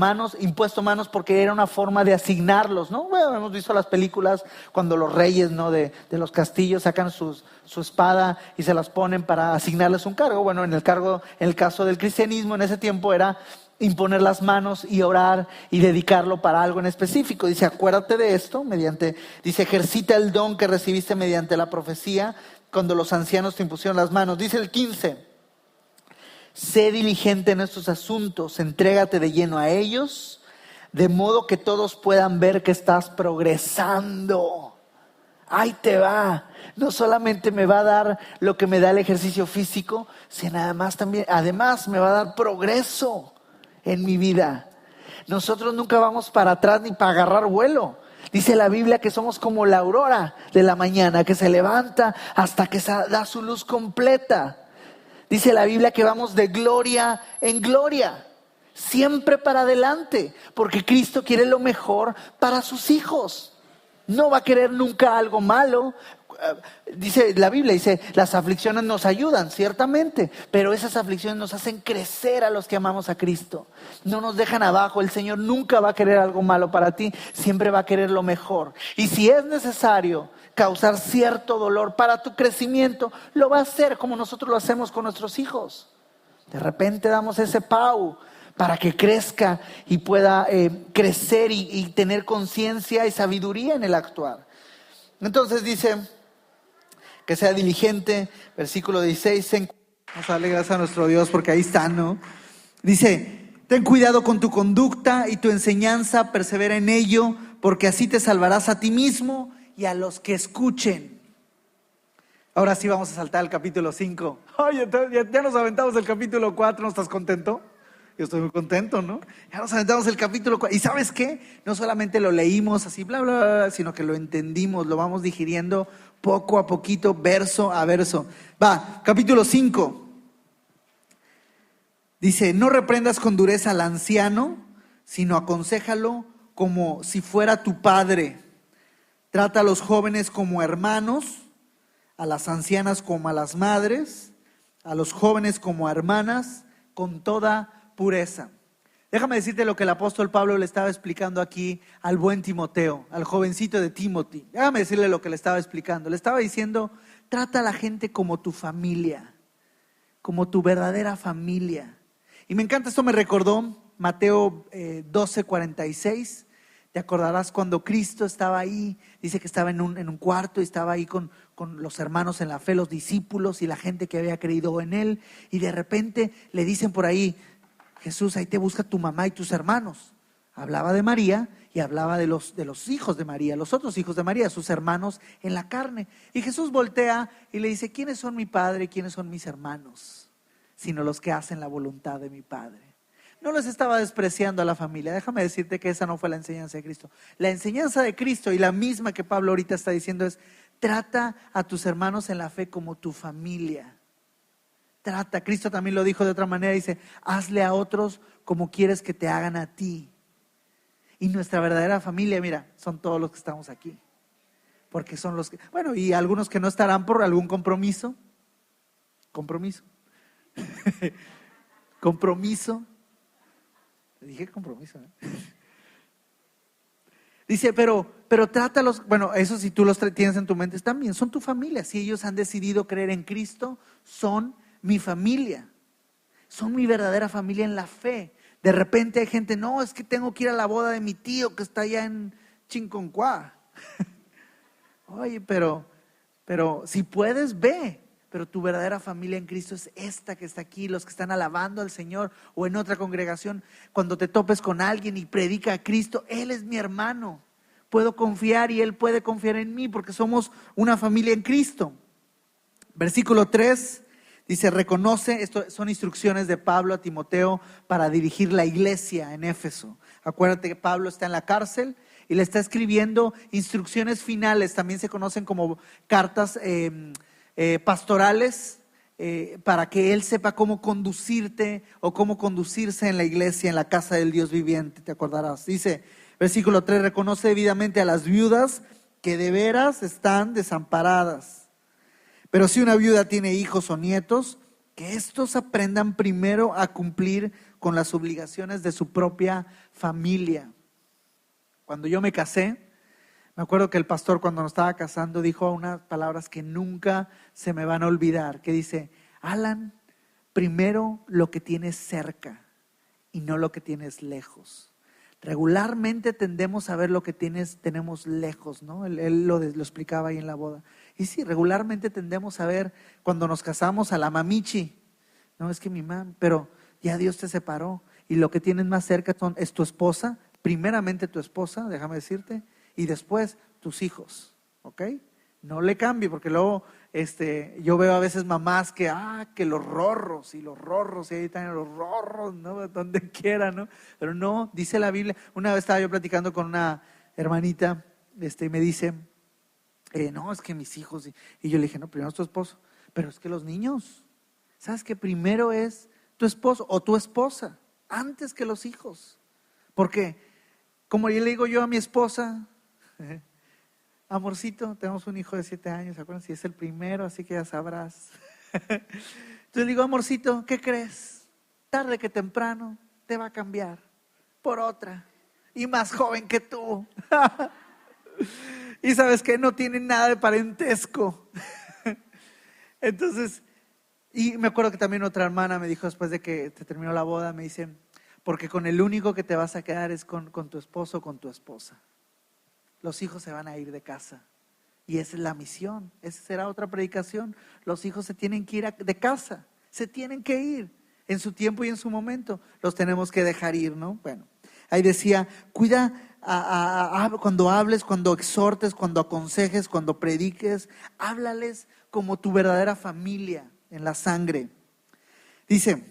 manos porque era una forma de asignarlos, ¿no? Bueno, hemos visto las películas cuando los reyes, ¿no? de los castillos sacan su espada y se las ponen para asignarles un cargo. Bueno, en el caso del cristianismo en ese tiempo era imponer las manos y orar y dedicarlo para algo en específico. Dice, acuérdate de esto dice, ejercita el don que recibiste mediante la profecía cuando los ancianos te impusieron las manos. Dice el 15, sé diligente en estos asuntos, entrégate de lleno a ellos, de modo que todos puedan ver que estás progresando. Ahí te va. No solamente me va a dar lo que me da el ejercicio físico, sino además me va a dar progreso en mi vida. Nosotros nunca vamos para atrás ni para agarrar vuelo. Dice la Biblia que somos como la aurora de la mañana, que se levanta hasta que da su luz completa. Dice la Biblia que vamos de gloria en gloria, siempre para adelante, porque Cristo quiere lo mejor para sus hijos. No va a querer nunca algo malo. Dice la Biblia, dice, las aflicciones nos ayudan, ciertamente, pero esas aflicciones nos hacen crecer a los que amamos a Cristo. No nos dejan abajo. El Señor nunca va a querer algo malo para ti, siempre va a querer lo mejor. Y si es necesario causar cierto dolor para tu crecimiento, lo va a hacer como nosotros lo hacemos con nuestros hijos. De repente damos ese pau para que crezca y pueda crecer y tener conciencia y sabiduría en el actuar. Entonces dice que sea diligente, versículo 16. Vamos a darle gracias a nuestro Dios porque ahí está, ¿no? Dice, ten cuidado con tu conducta y tu enseñanza, persevera en ello, porque así te salvarás a ti mismo y a los que escuchen. Ahora sí vamos a saltar al capítulo 5. Oye, ya nos aventamos el capítulo 4, ¿no estás contento? Yo estoy muy contento, ¿no? Ya nos aventamos el capítulo 4. ¿Y sabes qué? No solamente lo leímos así, bla, bla, bla, sino que lo entendimos, lo vamos digiriendo poco a poquito, verso a verso. Va, capítulo 5. Dice, no reprendas con dureza al anciano, sino aconséjalo como si fuera tu padre. Trata a los jóvenes como hermanos, a las ancianas como a las madres, a los jóvenes como a hermanas, con toda pureza. Déjame decirte lo que el apóstol Pablo le estaba explicando aquí al buen Timoteo, al jovencito de Timothy. Déjame decirle lo que le estaba explicando. Le estaba diciendo, trata a la gente como tu familia, como tu verdadera familia. Y me encanta, esto me recordó Mateo 12:46. Te acordarás cuando Cristo estaba ahí, dice que estaba en un cuarto y estaba ahí con los hermanos en la fe, los discípulos y la gente que había creído en él. Y de repente le dicen por ahí, Jesús, ahí te busca tu mamá y tus hermanos. Hablaba de María y hablaba de los hijos de María, los otros hijos de María, sus hermanos en la carne. Y Jesús voltea y le dice, ¿quiénes son mi padre y quiénes son mis hermanos? Sino los que hacen la voluntad de mi Padre. No les estaba despreciando a la familia. Déjame decirte que esa no fue la enseñanza de Cristo. La enseñanza de Cristo y la misma que Pablo ahorita está diciendo es, trata a tus hermanos en la fe como tu familia. Trata, Cristo también lo dijo de otra manera, dice, hazle a otros como quieres que te hagan a ti. Y nuestra verdadera familia, mira, son todos los que estamos aquí. Porque son los que, bueno, y algunos que no estarán por algún compromiso. Compromiso. Compromiso. Dije compromiso, ¿eh? Dice, pero trátalos, bueno, eso si tú los tienes en tu mente, también son tu familia. Si ellos han decidido creer en Cristo, son mi familia. Son mi verdadera familia en la fe. De repente hay gente, no, es que tengo que ir a la boda de mi tío que está allá en Chinconcuá. Oye, pero si puedes, ve. Pero tu verdadera familia en Cristo es esta que está aquí, los que están alabando al Señor o en otra congregación. Cuando te topes con alguien y predica a Cristo, Él es mi hermano. Puedo confiar y Él puede confiar en mí porque somos una familia en Cristo. Versículo 3 dice, reconoce, esto son instrucciones de Pablo a Timoteo para dirigir la iglesia en Éfeso. Acuérdate que Pablo está en la cárcel y le está escribiendo instrucciones finales, también se conocen como cartas pastorales, para que él sepa cómo conducirte o cómo conducirse en la iglesia, en la casa del Dios viviente, te acordarás. Dice, versículo 3, reconoce debidamente a las viudas que de veras están desamparadas. Pero si una viuda tiene hijos o nietos, que estos aprendan primero a cumplir con las obligaciones de su propia familia. Cuando yo me casé, me acuerdo que el pastor cuando nos estaba casando dijo unas palabras que nunca se me van a olvidar, que dice, Alan, primero lo que tienes cerca y no lo que tienes lejos. Regularmente tendemos a ver lo que tenemos lejos, ¿no? Él lo explicaba ahí en la boda. Y sí, regularmente tendemos a ver cuando nos casamos a la mamichi. No, es que mi mamá, pero ya Dios te separó y lo que tienes más cerca es tu esposa, primeramente tu esposa, déjame decirte, y después tus hijos, ¿ok? No le cambie, porque luego yo veo a veces mamás que los rorros, y ahí están los rorros, ¿no? Donde quiera, ¿no? Pero no, dice la Biblia. Una vez estaba yo platicando con una hermanita, y me dice, no, es que mis hijos, y yo le dije, no, primero es tu esposo, pero es que los niños, ¿Sabes que primero es tu esposo o tu esposa antes que los hijos? Porque, como yo le digo yo a mi esposa, amorcito, tenemos un hijo de 7 años, ¿se acuerdan? Si es el primero, así que ya sabrás. Entonces le digo, amorcito, ¿qué crees? Tarde que temprano te va a cambiar por otra y más joven que tú. Y sabes que no tiene nada de parentesco. Entonces, y me acuerdo que también otra hermana me dijo después de que te terminó la boda, me dicen, porque con el único que te vas a quedar es con tu esposo o con tu esposa. Los hijos se van a ir de casa. Y esa es la misión, esa será otra predicación. Los hijos se tienen que ir de casa, se tienen que ir en su tiempo y en su momento. Los tenemos que dejar ir, ¿no? Bueno, ahí decía, cuida cuando hables, cuando exhortes, cuando aconsejes, cuando prediques, háblales como tu verdadera familia en la sangre. Dice,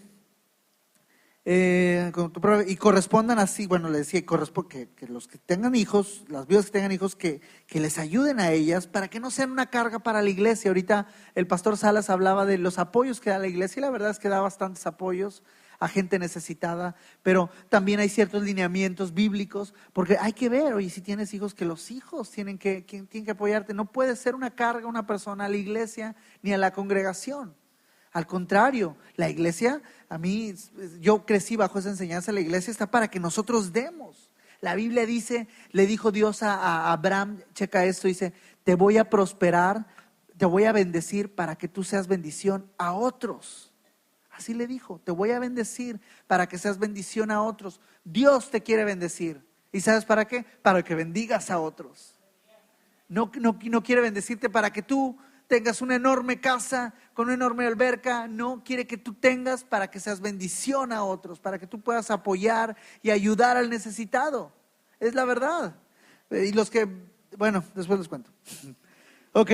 y correspondan así, bueno, le decía que los que tengan hijos, las viudas que tengan hijos, que les ayuden a ellas para que no sean una carga para la iglesia. Ahorita el pastor Salas hablaba de los apoyos que da la iglesia y la verdad es que da bastantes apoyos a gente necesitada, pero también hay ciertos lineamientos bíblicos, porque hay que ver, oye, si tienes hijos, que los hijos tienen que apoyarte. No puede ser una carga una persona a la iglesia ni a la congregación. Al contrario, la iglesia, yo crecí bajo esa enseñanza, la iglesia está para que nosotros demos. La Biblia dice, le dijo Dios a Abraham, checa esto, dice, te voy a prosperar, te voy a bendecir para que tú seas bendición a otros. Así le dijo, te voy a bendecir para que seas bendición a otros. Dios te quiere bendecir. ¿Y sabes para qué? Para que bendigas a otros. No quiere bendecirte para que tú tengas una enorme casa con una enorme alberca. No, quiere que tú tengas para que seas bendición a otros, para que tú puedas apoyar y ayudar al necesitado. Es la verdad. Y los que, bueno, después les cuento. Ok,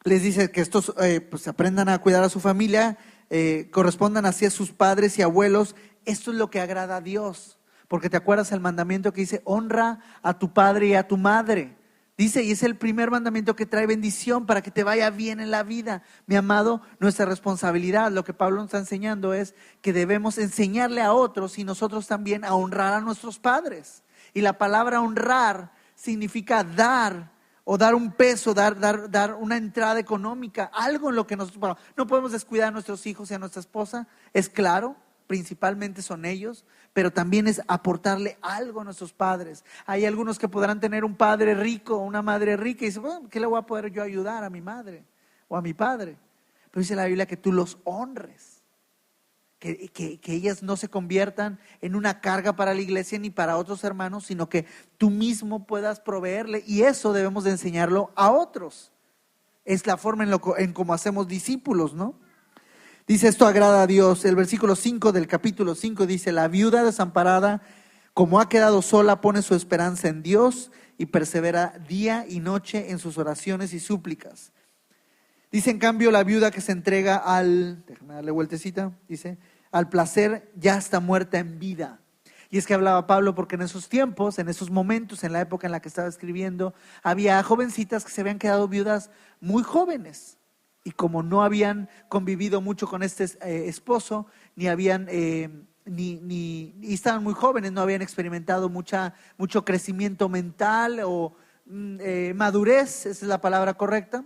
les dice que estos pues aprendan a cuidar a su familia, correspondan así a sus padres y abuelos. Esto es lo que agrada a Dios, porque te acuerdas el mandamiento que dice, honra a tu padre y a tu madre. Dice, y es el primer mandamiento que trae bendición para que te vaya bien en la vida. Mi amado, nuestra responsabilidad, lo que Pablo nos está enseñando es que debemos enseñarle a otros y nosotros también a honrar a nuestros padres. Y la palabra honrar significa dar o dar un peso, dar una entrada económica, algo en lo que nosotros, no podemos descuidar a nuestros hijos y a nuestra esposa, es claro. Principalmente son ellos, pero también es aportarle algo a nuestros padres. Hay algunos que podrán tener un padre rico o una madre rica y dicen, bueno, ¿qué le voy a poder yo ayudar a mi madre o a mi padre? Pero dice la Biblia que tú los honres, que ellas no se conviertan en una carga para la iglesia ni para otros hermanos, sino que tú mismo puedas proveerle, y eso debemos de enseñarlo a otros. Es la forma en cómo hacemos discípulos, ¿no? Dice, esto agrada a Dios. El versículo 5 del capítulo 5 dice, la viuda desamparada, como ha quedado sola, pone su esperanza en Dios y persevera día y noche en sus oraciones y súplicas. Dice, en cambio, la viuda que se entrega déjame darle vueltecita, dice, al placer ya está muerta en vida. Y es que hablaba Pablo porque en esos tiempos, en esos momentos, en la época en la que estaba escribiendo, había jovencitas que se habían quedado viudas muy jóvenes. Y como no habían convivido mucho con este esposo, ni habían, ni estaban muy jóvenes, no habían experimentado mucho crecimiento mental o madurez, esa es la palabra correcta.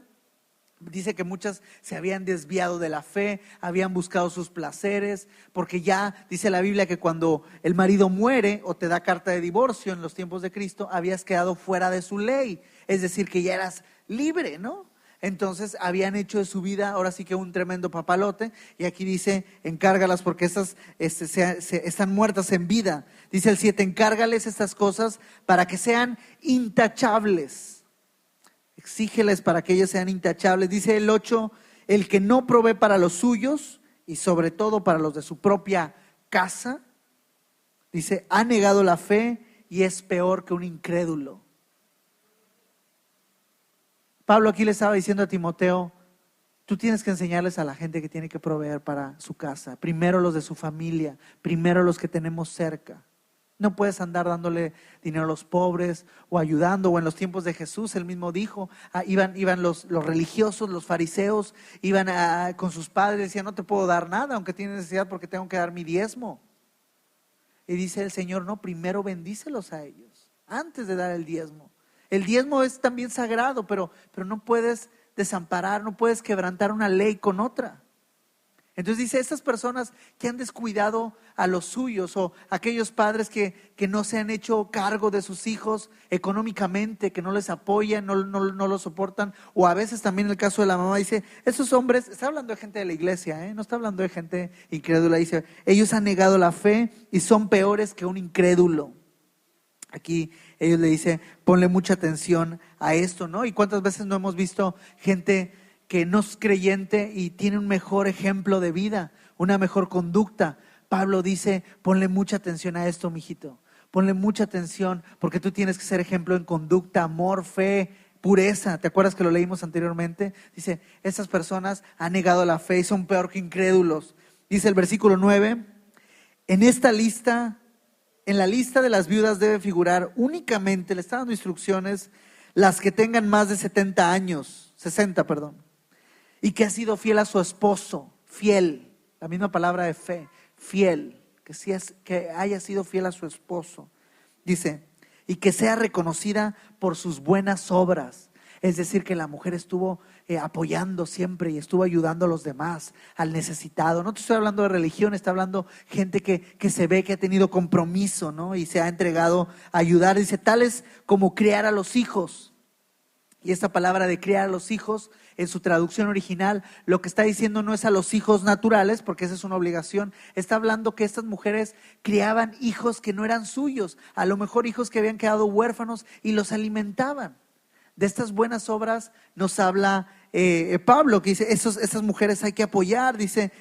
Dice que muchas se habían desviado de la fe, habían buscado sus placeres, porque ya dice la Biblia que cuando el marido muere o te da carta de divorcio en los tiempos de Cristo, habías quedado fuera de su ley, es decir, que ya eras libre, ¿no? Entonces habían hecho de su vida ahora sí que un tremendo papalote, y aquí dice, encárgalas porque estas están muertas en vida. Dice el 7, encárgales estas cosas para que sean intachables. Exígeles para que ellas sean intachables. Dice el 8, el que no provee para los suyos y sobre todo para los de su propia casa, dice, ha negado la fe y es peor que un incrédulo. Pablo aquí le estaba diciendo a Timoteo, tú tienes que enseñarles a la gente que tiene que proveer para su casa. Primero los de su familia, primero los que tenemos cerca. No puedes andar dándole dinero a los pobres o ayudando. O en los tiempos de Jesús, él mismo dijo, iban los religiosos, los fariseos, iban con sus padres, decían, no te puedo dar nada, aunque tienes necesidad porque tengo que dar mi diezmo. Y dice el Señor, no, primero bendícelos a ellos, antes de dar el diezmo. El diezmo es también sagrado, pero no puedes desamparar, no puedes quebrantar una ley con otra. Entonces dice, estas personas que han descuidado a los suyos, o aquellos padres que no se han hecho cargo de sus hijos económicamente, que no les apoyan, no los soportan, o a veces también en el caso de la mamá dice, esos hombres, está hablando de gente de la iglesia, no está hablando de gente incrédula, dice, ellos han negado la fe y son peores que un incrédulo. Aquí ellos le dicen, ponle mucha atención a esto, ¿no? Y cuántas veces no hemos visto gente que no es creyente y tiene un mejor ejemplo de vida, una mejor conducta. Pablo dice, ponle mucha atención a esto, mijito. Ponle mucha atención porque tú tienes que ser ejemplo en conducta, amor, fe, pureza. ¿Te acuerdas que lo leímos anteriormente? Dice, estas personas han negado la fe y son peor que incrédulos. Dice el versículo 9, en la lista de las viudas debe figurar únicamente, le está dando instrucciones, las que tengan más de 60 años, y que ha sido fiel a su esposo, fiel, la misma palabra de fe, fiel, que haya sido fiel a su esposo. Dice, y que sea reconocida por sus buenas obras. Es decir, que la mujer estuvo apoyando siempre y estuvo ayudando a los demás, al necesitado. No te estoy hablando de religión, está hablando gente que se ve que ha tenido compromiso, ¿no? Y se ha entregado a ayudar. Dice, tales como criar a los hijos. Y esta palabra de criar a los hijos, en su traducción original, lo que está diciendo no es a los hijos naturales, porque esa es una obligación. Está hablando que estas mujeres criaban hijos que no eran suyos, a lo mejor hijos que habían quedado huérfanos y los alimentaban. De estas buenas obras nos habla Pablo, que dice, esas mujeres hay que apoyar, dice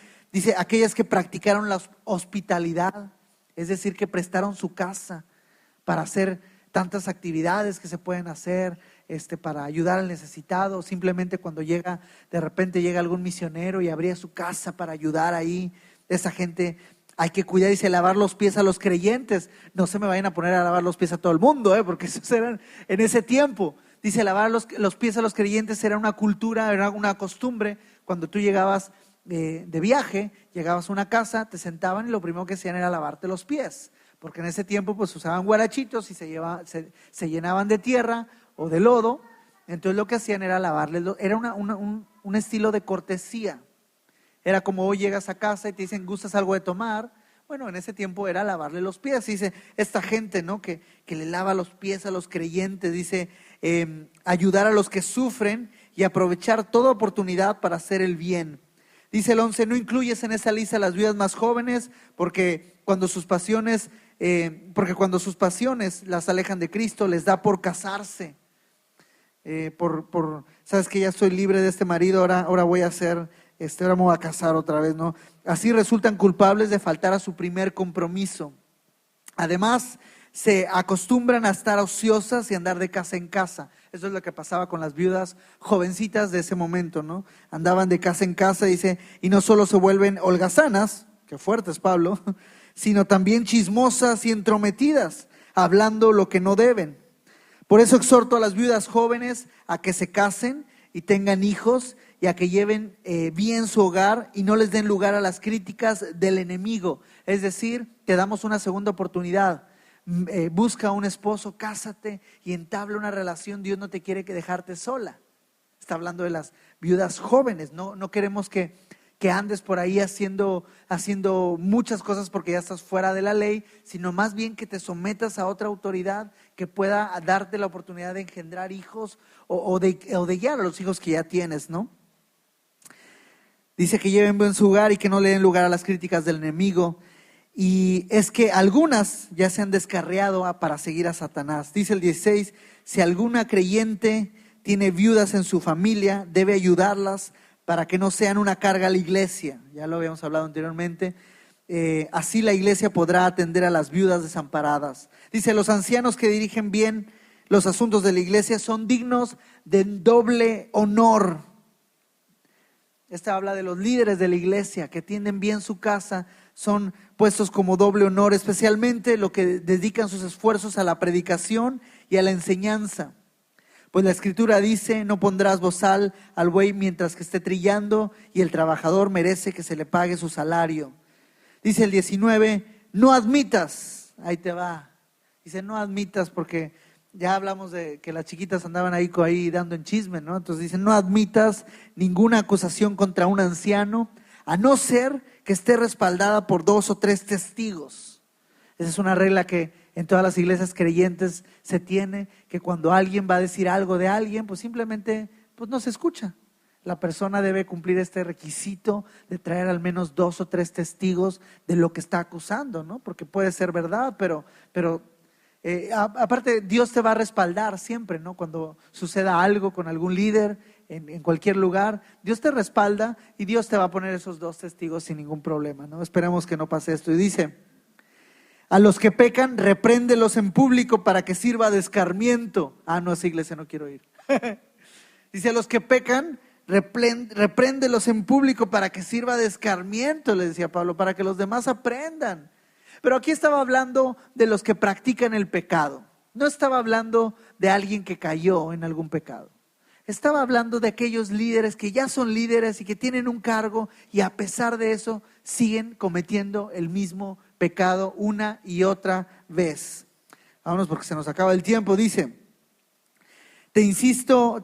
aquellas que practicaron la hospitalidad, es decir, que prestaron su casa para hacer tantas actividades que se pueden hacer, para ayudar al necesitado. Simplemente cuando de repente llega algún misionero y abría su casa para ayudar ahí, esa gente hay que cuidar. Dice, lavar los pies a los creyentes. No se me vayan a poner a lavar los pies a todo el mundo, porque eso era en ese tiempo. Dice, lavar los pies a los creyentes era una cultura, era una costumbre. Cuando tú llegabas de viaje, llegabas a una casa, te sentaban y lo primero que hacían era lavarte los pies, porque en ese tiempo pues usaban guarachitos y se llenaban de tierra o de lodo. Entonces lo que hacían era lavarles, era un estilo de cortesía. Era como hoy llegas a casa y te dicen, ¿gustas algo de tomar? Bueno, en ese tiempo era lavarle los pies. Dice, esta gente, ¿no? que le lava los pies a los creyentes, dice, ayudar a los que sufren y aprovechar toda oportunidad para hacer el bien. Dice el 11, no incluyes en esa lista a las viudas más jóvenes, porque cuando sus pasiones las alejan de Cristo, les da por casarse. Sabes que ya estoy libre de este marido, ahora voy a hacer, ahora me voy a casar otra vez, ¿no? Así resultan culpables de faltar a su primer compromiso. Además, se acostumbran a estar ociosas y andar de casa en casa. Eso es lo que pasaba con las viudas jovencitas de ese momento, ¿no? Andaban de casa en casa, dice, y no solo se vuelven holgazanas, qué fuerte es Pablo, sino también chismosas y entrometidas, hablando lo que no deben. Por eso exhorto a las viudas jóvenes a que se casen y tengan hijos y a que lleven bien su hogar y no les den lugar a las críticas del enemigo. Es decir, te damos una segunda oportunidad. Busca un esposo, cásate y entabla una relación. Dios no te quiere que dejarte sola. Está hablando de las viudas jóvenes. No queremos que andes por ahí haciendo muchas cosas porque ya estás fuera de la ley, sino más bien que te sometas a otra autoridad que pueda darte la oportunidad de engendrar hijos o de guiar a los hijos que ya tienes, ¿no? Dice que lleven buen su hogar y que no le den lugar a las críticas del enemigo. Y es que algunas ya se han descarriado para seguir a Satanás. Dice el 16, si alguna creyente tiene viudas en su familia, debe ayudarlas para que no sean una carga a la iglesia. Ya lo habíamos hablado anteriormente. Así la iglesia podrá atender a las viudas desamparadas. Dice, los ancianos que dirigen bien los asuntos de la iglesia son dignos de doble honor. Este habla de los líderes de la iglesia que tienden bien su casa, son puestos como doble honor, especialmente los que dedican sus esfuerzos a la predicación y a la enseñanza. Pues la escritura dice: no pondrás bozal al buey mientras que esté trillando, y el trabajador merece que se le pague su salario. Dice el 19, no admitas, ahí te va, dice no admitas, porque ya hablamos de que las chiquitas andaban ahí dando en chisme, ¿no? Entonces dice: no admitas ninguna acusación contra un anciano, a no ser que esté respaldada por 2 o 3 testigos. Esa es una regla que en todas las iglesias creyentes se tiene, que cuando alguien va a decir algo de alguien, pues simplemente pues no se escucha. La persona debe cumplir este requisito de traer al menos 2 o 3 testigos de lo que está acusando, ¿no? Porque puede ser verdad, pero aparte Dios te va a respaldar siempre, ¿no? Cuando suceda algo con algún líder en cualquier lugar, Dios te respalda y Dios te va a poner esos 2 testigos sin ningún problema, ¿no? Esperemos que no pase esto. Y dice: a los que pecan, repréndelos en público para que sirva de escarmiento. No, a esa iglesia no quiero ir. Dice: a los que pecan, repréndelos en público para que sirva de escarmiento, le decía Pablo, para que los demás aprendan. Pero aquí estaba hablando de los que practican el pecado. No estaba hablando de alguien que cayó en algún pecado. Estaba hablando de aquellos líderes que ya son líderes y que tienen un cargo y a pesar de eso siguen cometiendo el mismo pecado una y otra vez. Vámonos porque se nos acaba el tiempo. Dice: te insto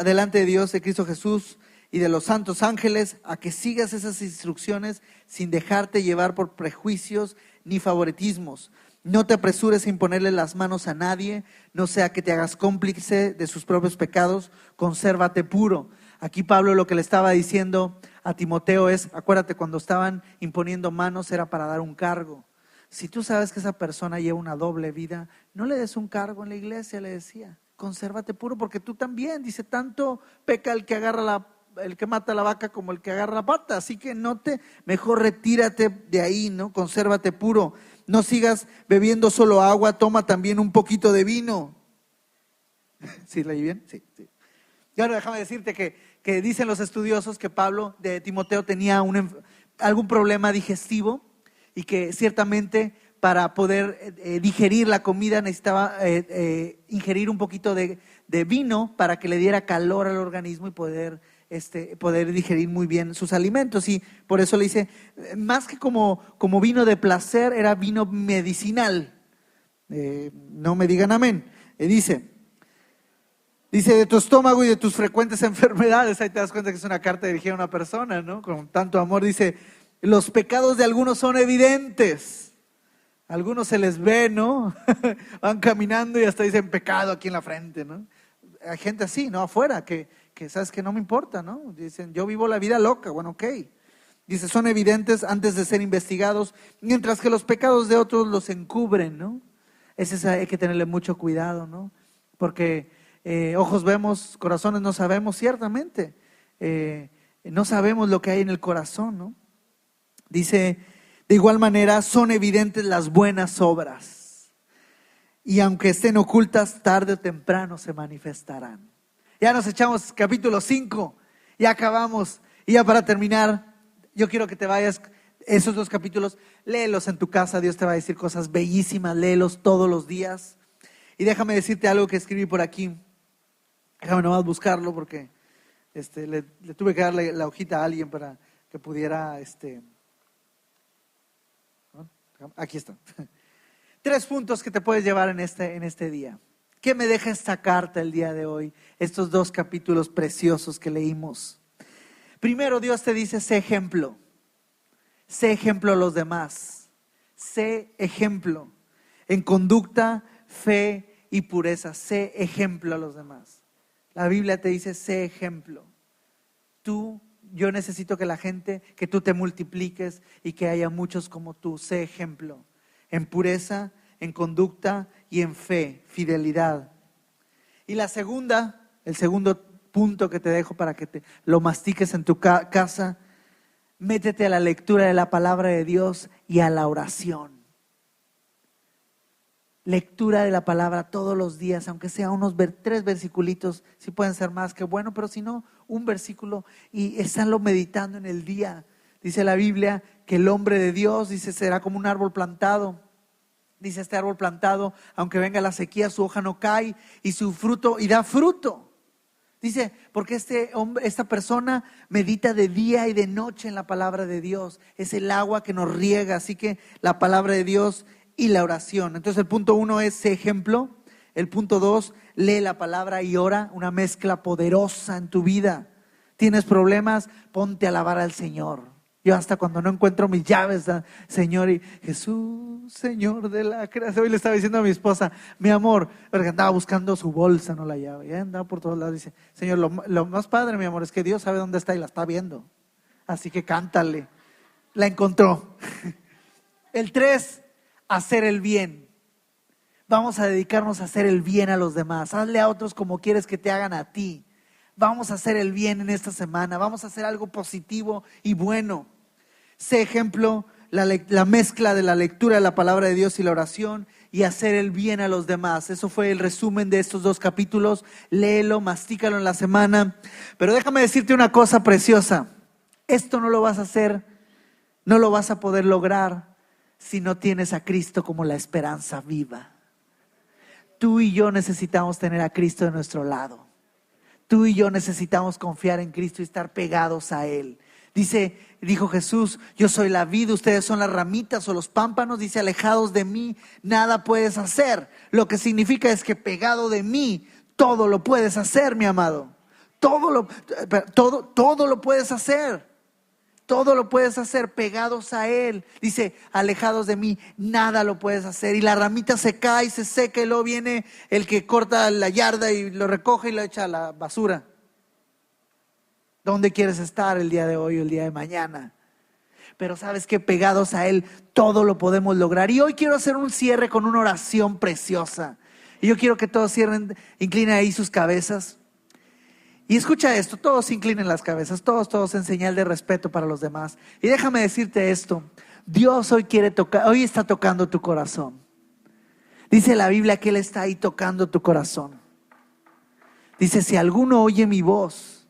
delante de Dios, de Cristo Jesús y de los santos ángeles, a que sigas esas instrucciones sin dejarte llevar por prejuicios ni favoritismos. No te apresures a imponerle las manos a nadie, no sea que te hagas cómplice de sus propios pecados. Consérvate puro. Aquí Pablo lo que le estaba diciendo a Timoteo es: acuérdate, cuando estaban imponiendo manos era para dar un cargo. Si tú sabes que esa persona lleva una doble vida, no le des un cargo en la iglesia, le decía. Consérvate puro, porque tú también, dice, tanto peca el que mata la vaca como el que agarra la pata. Así que mejor retírate de ahí, ¿no? Consérvate puro. No sigas bebiendo solo agua, toma también un poquito de vino. ¿Sí leí bien? Sí. Y ahora déjame decirte que dicen los estudiosos que Pablo de Timoteo tenía algún problema digestivo y que ciertamente para poder digerir la comida necesitaba ingerir un poquito de vino para que le diera calor al organismo y poder digerir muy bien sus alimentos. Y por eso le dice, más que como vino de placer, era vino medicinal. No me digan amén. Dice, de tu estómago y de tus frecuentes enfermedades. Ahí te das cuenta que es una carta dirigida a una persona, ¿no? Con tanto amor. Dice: los pecados de algunos son evidentes. Algunos se les ve, ¿no? Van caminando y hasta dicen pecado aquí en la frente, ¿no? Hay gente así, ¿no? Afuera, que sabes que no me importa, ¿no? Dicen, yo vivo la vida loca. Bueno, ok. Dice, son evidentes antes de ser investigados, mientras que los pecados de otros los encubren, ¿no? Hay que tenerle mucho cuidado, ¿no? Porque ojos vemos, corazones no sabemos, ciertamente. No sabemos lo que hay en el corazón, ¿no? Dice, de igual manera, son evidentes las buenas obras. Y aunque estén ocultas, tarde o temprano se manifestarán. Ya nos echamos capítulo 5, ya acabamos. Y ya para terminar, yo quiero que te vayas, esos 2 capítulos, léelos en tu casa. Dios te va a decir cosas bellísimas, léelos todos los días. Y déjame decirte algo que escribí por aquí. Déjame nomás buscarlo porque le tuve que darle la hojita a alguien para que pudiera, aquí está. 3 puntos que te puedes llevar en este día. ¿Qué me deja esta carta el día de hoy? Estos 2 capítulos preciosos que leímos. Primero, Dios te dice, sé ejemplo. Sé ejemplo a los demás. Sé ejemplo en conducta, fe y pureza. Sé ejemplo a los demás. La Biblia te dice, sé ejemplo. Yo necesito que tú te multipliques y que haya muchos como tú. Sé ejemplo en pureza, en conducta y en fe, fidelidad. Y el segundo punto que te dejo para que te lo mastiques en tu casa, métete a la lectura de la palabra de Dios y a la oración. Lectura de la palabra todos los días, aunque sea unos 3 versiculitos, si pueden ser más, que bueno, pero si no, un versículo y estarlo meditando en el día. Dice la Biblia que el hombre de Dios, dice, será como un árbol plantado. Dice, este árbol plantado, aunque venga la sequía, su hoja no cae y su fruto, y da fruto. Dice, porque esta persona medita de día y de noche en la palabra de Dios. Es el agua que nos riega, así que la palabra de Dios y la oración. Entonces el punto 1 es sé ejemplo. El punto 2, lee la palabra y ora, una mezcla poderosa en tu vida. ¿Tienes problemas? Ponte a alabar al Señor. Yo hasta cuando no encuentro mis llaves, Señor, y Jesús, Señor de la creación. Hoy le estaba diciendo a mi esposa, mi amor, porque andaba buscando su bolsa, no la llave, ya andaba por todos lados. Dice, Señor, lo más padre, mi amor, es que Dios sabe dónde está y la está viendo. Así que cántale. La encontró. El 3, hacer el bien. Vamos a dedicarnos a hacer el bien a los demás. Hazle a otros como quieres que te hagan a ti. Vamos a hacer el bien en esta semana. Vamos a hacer algo positivo y bueno. Sé ejemplo, la mezcla de la lectura de la palabra de Dios y la oración y hacer el bien a los demás. Eso fue el resumen de estos 2 capítulos. Léelo, mastícalo en la semana. Pero déjame decirte una cosa preciosa. Esto no lo vas a hacer, no lo vas a poder lograr si no tienes a Cristo como la esperanza viva. Tú y yo necesitamos tener a Cristo de nuestro lado. Tú y yo necesitamos confiar en Cristo y estar pegados a Él. Dijo Jesús, yo soy la vid, ustedes son las ramitas o los pámpanos. Dice, alejados de mí, nada puedes hacer. Lo que significa es que pegado de mí, todo lo puedes hacer, mi amado. Todo lo puedes hacer. Todo lo puedes hacer pegados a Él. Dice, alejados de mí, nada lo puedes hacer. Y la ramita se cae, se seca y luego viene el que corta la yarda y lo recoge y lo echa a la basura. ¿Dónde quieres estar el día de hoy o el día de mañana? Pero sabes que pegados a Él todo lo podemos lograr. Y hoy quiero hacer un cierre con una oración preciosa. Y yo quiero que todos inclinen ahí sus cabezas. Y escucha esto, todos inclinen las cabezas, todos en señal de respeto para los demás. Y déjame decirte esto, Dios hoy está tocando tu corazón. Dice la Biblia que Él está ahí tocando tu corazón. Dice, si alguno oye mi voz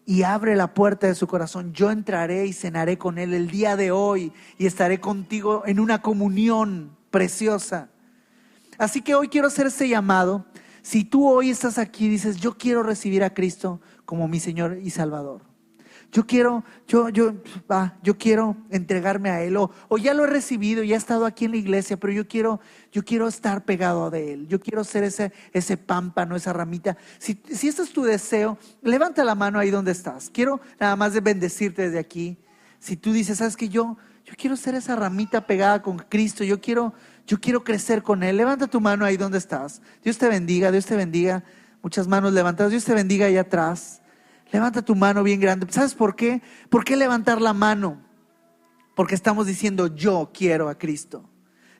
y abre la puerta de su corazón, yo entraré y cenaré con Él el día de hoy y estaré contigo en una comunión preciosa. Así que hoy quiero hacer este llamado. Si tú hoy estás aquí y dices, yo quiero recibir a Cristo como mi Señor y Salvador. Yo quiero entregarme a Él. O ya lo he recibido, ya he estado aquí en la iglesia, pero yo quiero estar pegado de Él. Yo quiero ser ese pámpano, esa ramita. Si este es tu deseo, levanta la mano ahí donde estás. Quiero nada más de bendecirte desde aquí. Si tú dices, ¿sabes qué? Yo quiero ser esa ramita pegada con Cristo. Yo quiero crecer con Él. Levanta tu mano ahí donde estás. Dios te bendiga, Dios te bendiga. Muchas manos levantadas. Dios te bendiga ahí atrás. Levanta tu mano bien grande. ¿Sabes por qué? ¿Por qué levantar la mano? Porque estamos diciendo, yo quiero a Cristo.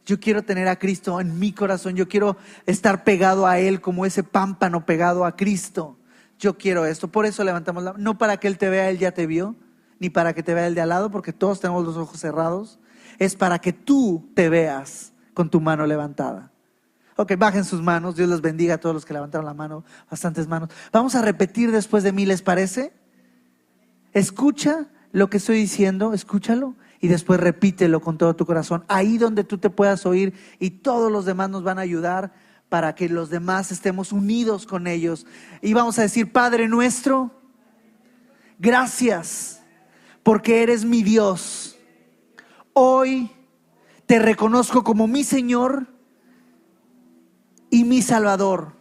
Yo quiero tener a Cristo en mi corazón. Yo quiero estar pegado a Él como ese pámpano pegado a Cristo. Yo quiero esto. Por eso levantamos la mano. No para que Él te vea, Él ya te vio. Ni para que te vea el de al lado, porque todos tenemos los ojos cerrados. Es para que tú te veas con tu mano levantada. Ok, bajen sus manos. Dios les bendiga a todos los que levantaron la mano. Bastantes manos. Vamos a repetir después de mí, ¿les parece? Escucha lo que estoy diciendo, escúchalo. Y después repítelo con todo tu corazón. Ahí donde tú te puedas oír. Y todos los demás nos van a ayudar para que los demás estemos unidos con ellos. Y vamos a decir, Padre nuestro, gracias porque eres mi Dios. Hoy te reconozco como mi Señor y mi Salvador.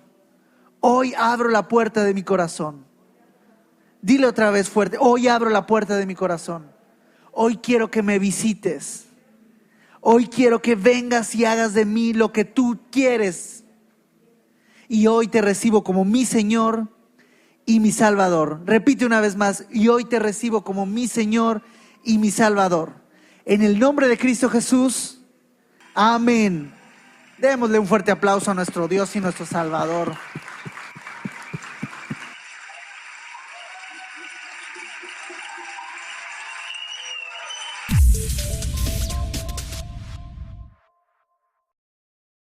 Hoy abro la puerta de mi corazón. Dile otra vez fuerte, hoy abro la puerta de mi corazón. Hoy quiero que me visites. Hoy quiero que vengas y hagas de mí lo que tú quieres. Y hoy te recibo como mi Señor y mi Salvador. Repite una vez más, y hoy te recibo como mi Señor y mi Salvador. En el nombre de Cristo Jesús, amén. Démosle un fuerte aplauso a nuestro Dios y nuestro Salvador.